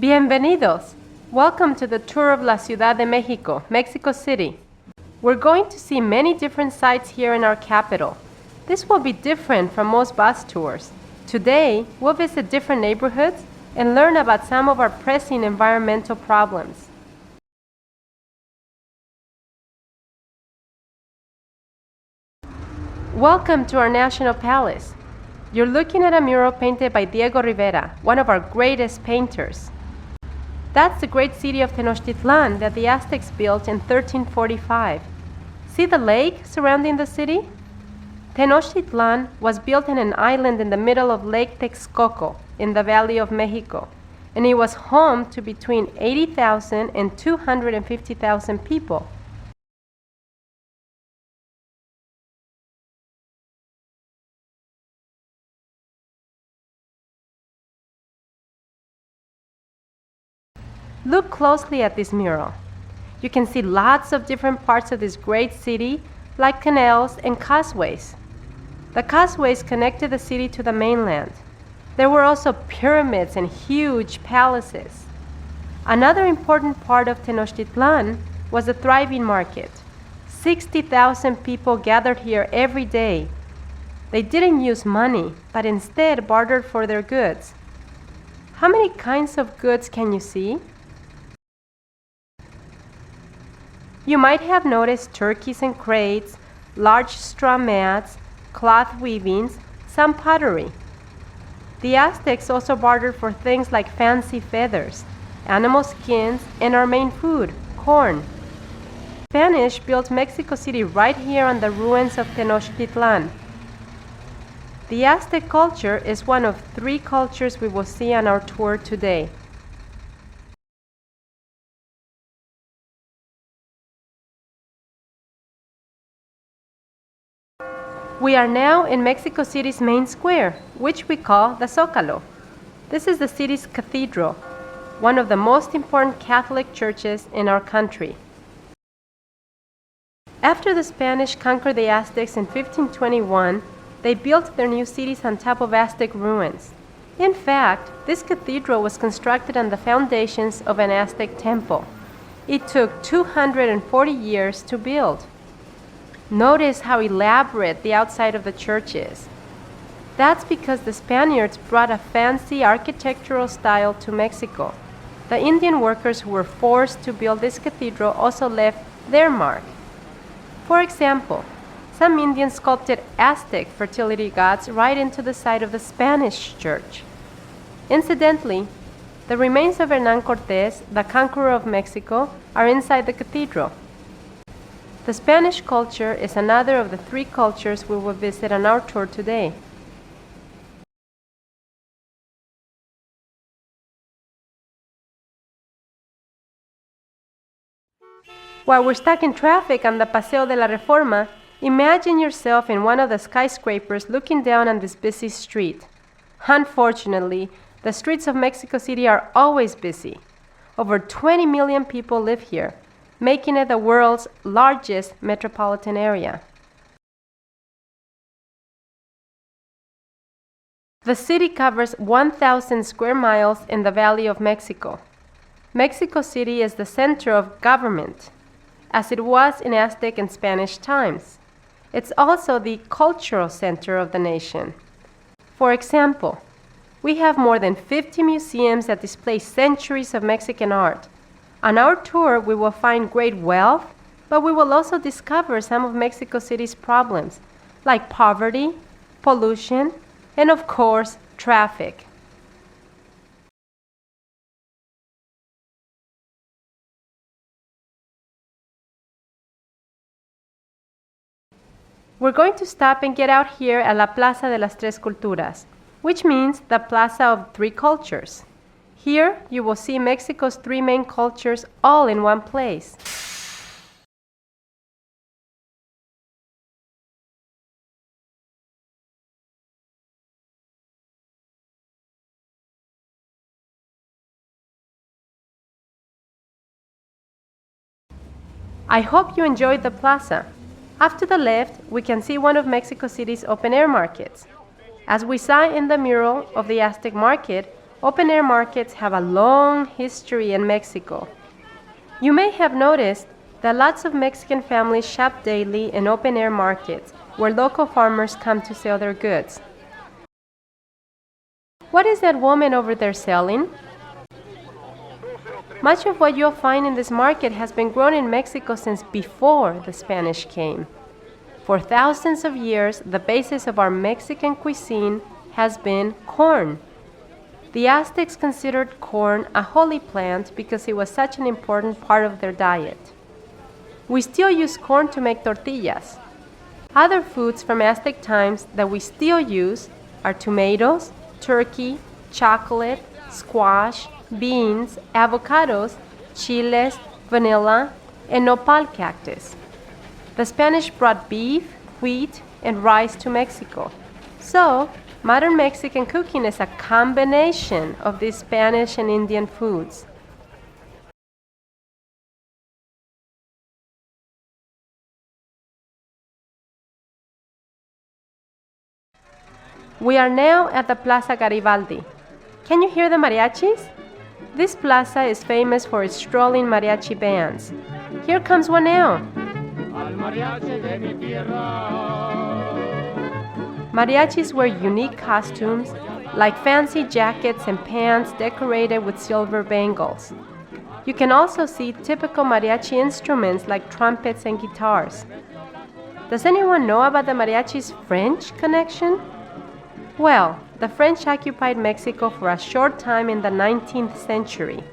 Bienvenidos! Welcome to the tour of La Ciudad de Mexico, Mexico City. We're going to see many different sites here in our capital. This will be different from most bus tours. Today, we'll visit different neighborhoods and learn about some of our pressing environmental problems. Welcome to our National Palace. You're looking at a mural painted by Diego Rivera, one of our greatest painters. That's the great city of Tenochtitlan that the Aztecs built in 1345. See the lake surrounding the city? Tenochtitlan was built on an island in the middle of Lake Texcoco in the Valley of Mexico, and it was home to between 80,000 and 250,000 people. Look closely at this mural. You can see lots of different parts of this great city, like canals and causeways. The causeways connected the city to the mainland. There were also pyramids and huge palaces. Another important part of Tenochtitlan was a thriving market. 60,000 people gathered here every day. They didn't use money, but instead bartered for their goods. How many kinds of goods can you see? You might have noticed turkeys and crates, large straw mats, cloth weavings, some pottery. The Aztecs also bartered for things like fancy feathers, animal skins, and our main food, corn. Spanish built Mexico City right here on the ruins of Tenochtitlan. The Aztec culture is one of 3 cultures we will see on our tour today. We are now in Mexico City's main square, which we call the Zócalo. This is the city's cathedral, one of the most important Catholic churches in our country. After the Spanish conquered the Aztecs in 1521, they built their new cities on top of Aztec ruins. In fact, this cathedral was constructed on the foundations of an Aztec temple. It took 240 years to build. Notice how elaborate the outside of the church is. That's because the Spaniards brought a fancy architectural style to Mexico. The Indian workers who were forced to build this cathedral also left their mark. For example, some Indians sculpted Aztec fertility gods right into the side of the Spanish church. Incidentally, the remains of Hernán Cortés, the conqueror of Mexico, are inside the cathedral. The Spanish culture is another of the 3 cultures we will visit on our tour today. While we're stuck in traffic on the Paseo de la Reforma, imagine yourself in one of the skyscrapers looking down on this busy street. Unfortunately, the streets of Mexico City are always busy. Over 20 million people live here, making it the world's largest metropolitan area. The city covers 1,000 square miles in the Valley of Mexico. Mexico City is the center of government, as it was in Aztec and Spanish times. It's also the cultural center of the nation. For example, we have more than 50 museums that display centuries of Mexican art. On our tour, we will find great wealth, but we will also discover some of Mexico City's problems, like poverty, pollution, and of course, traffic. We're going to stop and get out here at La Plaza de las Tres Culturas, which means the Plaza of 3 Cultures. Here, you will see Mexico's 3 main cultures all in one place. I hope you enjoyed the plaza. Off to the left, we can see one of Mexico City's open-air markets. As we saw in the mural of the Aztec market, Open-air markets have a long history in Mexico. You may have noticed that lots of Mexican families shop daily in open-air markets where local farmers come to sell their goods. What is that woman over there selling? Much of what you'll find in this market has been grown in Mexico since before the Spanish came. For thousands of years, the basis of our Mexican cuisine has been corn. The Aztecs considered corn a holy plant because it was such an important part of their diet. We still use corn to make tortillas. Other foods from Aztec times that we still use are tomatoes, turkey, chocolate, squash, beans, avocados, chiles, vanilla, and nopal cactus. The Spanish brought beef, wheat, and rice to Mexico. So, modern Mexican cooking is a combination of these Spanish and Indian foods. We are now at the Plaza Garibaldi. Can you hear the mariachis? This plaza is famous for its strolling mariachi bands. Here comes one now. Mariachis wear unique costumes, like fancy jackets and pants decorated with silver bangles. You can also see typical mariachi instruments like trumpets and guitars. Does anyone know about the mariachi's French connection? Well, the French occupied Mexico for a short time in the 19th century.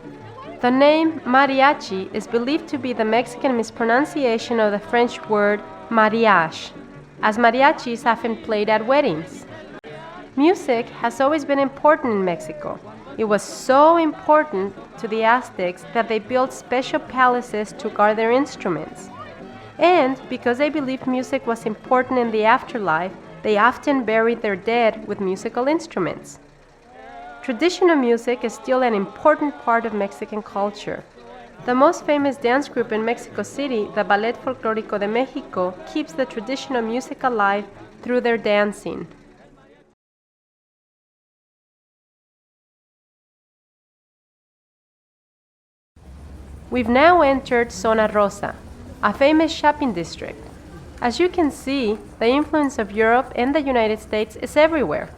The name mariachi is believed to be the Mexican mispronunciation of the French word mariage, as mariachis often played at weddings. Music has always been important in Mexico. It was so important to the Aztecs that they built special palaces to guard their instruments. And because they believed music was important in the afterlife, they often buried their dead with musical instruments. Traditional music is still an important part of Mexican culture. The most famous dance group in Mexico City, the Ballet Folclórico de México, keeps the traditional music alive through their dancing. We've now entered Zona Rosa, a famous shopping district. As you can see, the influence of Europe and the United States is everywhere.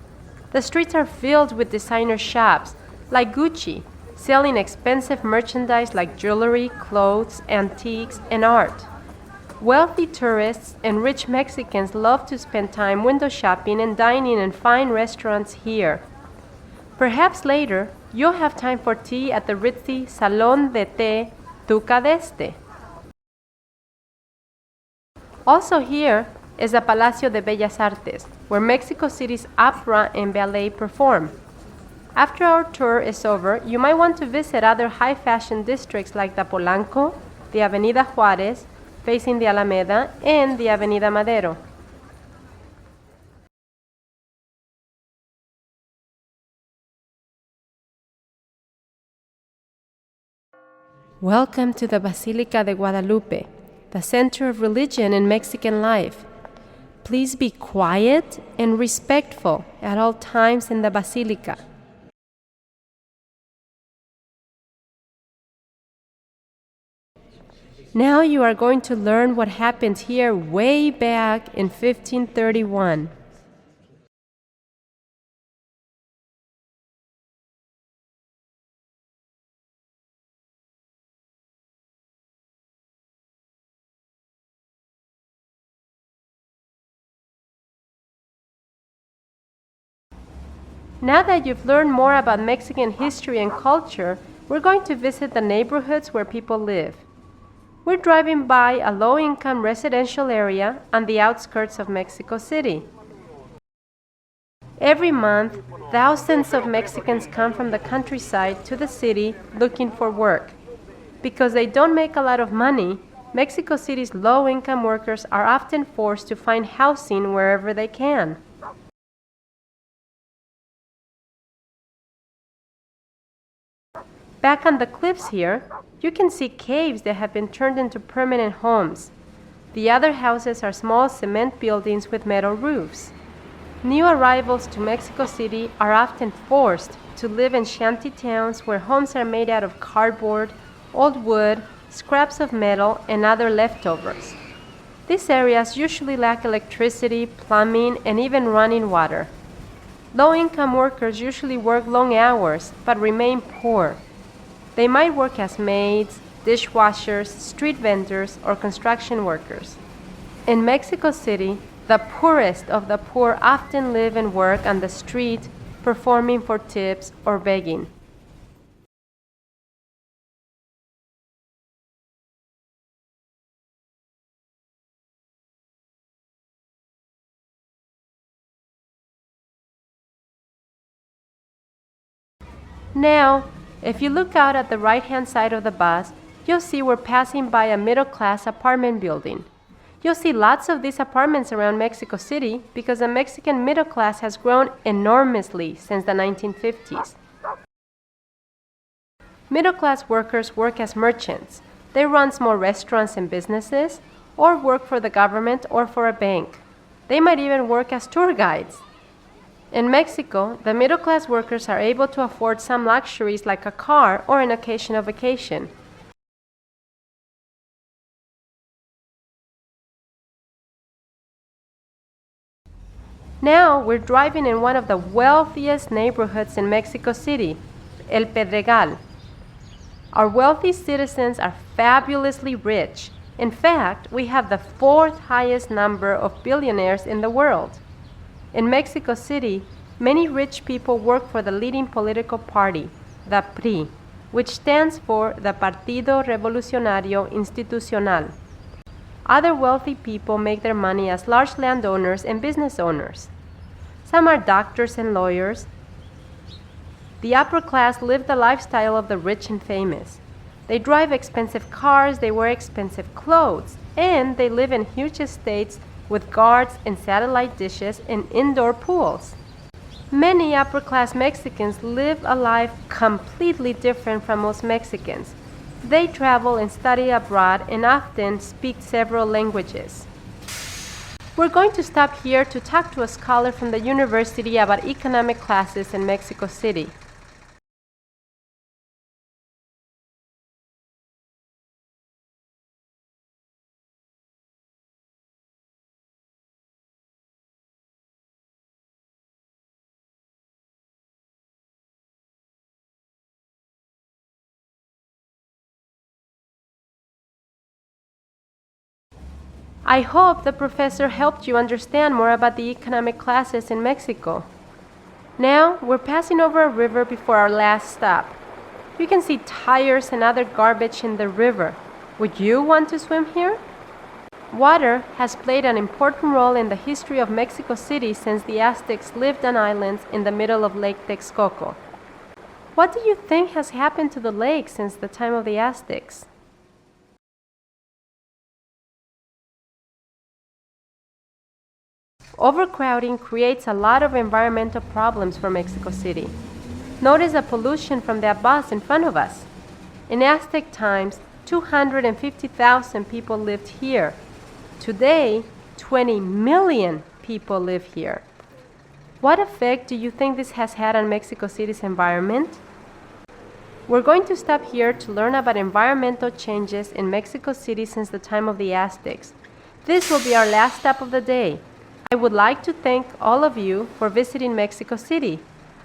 The streets are filled with designer shops, like Gucci, selling expensive merchandise like jewelry, clothes, antiques, and art. Wealthy tourists and rich Mexicans love to spend time window shopping and dining in fine restaurants here. Perhaps later, you'll have time for tea at the ritzy Salón de Té Duca d'Este. Also here is the Palacio de Bellas Artes, where Mexico City's opera and ballet perform. After our tour is over, you might want to visit other high-fashion districts like the Polanco, the Avenida Juárez, facing the Alameda, and the Avenida Madero. Welcome to the Basilica de Guadalupe, the center of religion in Mexican life. Please be quiet and respectful at all times in the Basilica. Now you are going to learn what happened here way back in 1531. Now that you've learned more about Mexican history and culture, we're going to visit the neighborhoods where people live. We're driving by a low-income residential area on the outskirts of Mexico City. Every month, thousands of Mexicans come from the countryside to the city looking for work. Because they don't make a lot of money, Mexico City's low-income workers are often forced to find housing wherever they can. Back on the cliffs here, you can see caves that have been turned into permanent homes. The other houses are small cement buildings with metal roofs. New arrivals to Mexico City are often forced to live in shanty towns where homes are made out of cardboard, old wood, scraps of metal, and other leftovers. These areas usually lack electricity, plumbing, and even running water. Low-income workers usually work long hours but remain poor. They might work as maids, dishwashers, street vendors, or construction workers. In Mexico City, the poorest of the poor often live and work on the street, performing for tips or begging. Now, if you look out at the right-hand side of the bus, you'll see we're passing by a middle-class apartment building. You'll see lots of these apartments around Mexico City because the Mexican middle class has grown enormously since the 1950s. Middle-class workers work as merchants. They run small restaurants and businesses, or work for the government or for a bank. They might even work as tour guides. In Mexico, the middle-class workers are able to afford some luxuries like a car or an occasional vacation. Now we're driving in one of the wealthiest neighborhoods in Mexico City, El Pedregal. Our wealthy citizens are fabulously rich. In fact, we have the fourth highest number of billionaires in the world. In Mexico City, many rich people work for the leading political party, the PRI, which stands for the Partido Revolucionario Institucional. Other wealthy people make their money as large landowners and business owners. Some are doctors and lawyers. The upper class live the lifestyle of the rich and famous. They drive expensive cars, they wear expensive clothes, and they live in huge estates with guards and satellite dishes and indoor pools. Many upper-class Mexicans live a life completely different from most Mexicans. They travel and study abroad and often speak several languages. We're going to stop here to talk to a scholar from the university about economic classes in Mexico City. I hope the professor helped you understand more about the economic classes in Mexico. Now, we're passing over a river before our last stop. You can see tires and other garbage in the river. Would you want to swim here? Water has played an important role in the history of Mexico City since the Aztecs lived on islands in the middle of Lake Texcoco. What do you think has happened to the lake since the time of the Aztecs? Overcrowding creates a lot of environmental problems for Mexico City. Notice the pollution from that bus in front of us. In Aztec times, 250,000 people lived here. Today, 20 million people live here. What effect do you think this has had on Mexico City's environment? We're going to stop here to learn about environmental changes in Mexico City since the time of the Aztecs. This will be our last stop of the day. I would like to thank all of you for visiting Mexico City.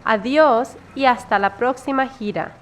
Adiós y hasta la próxima gira.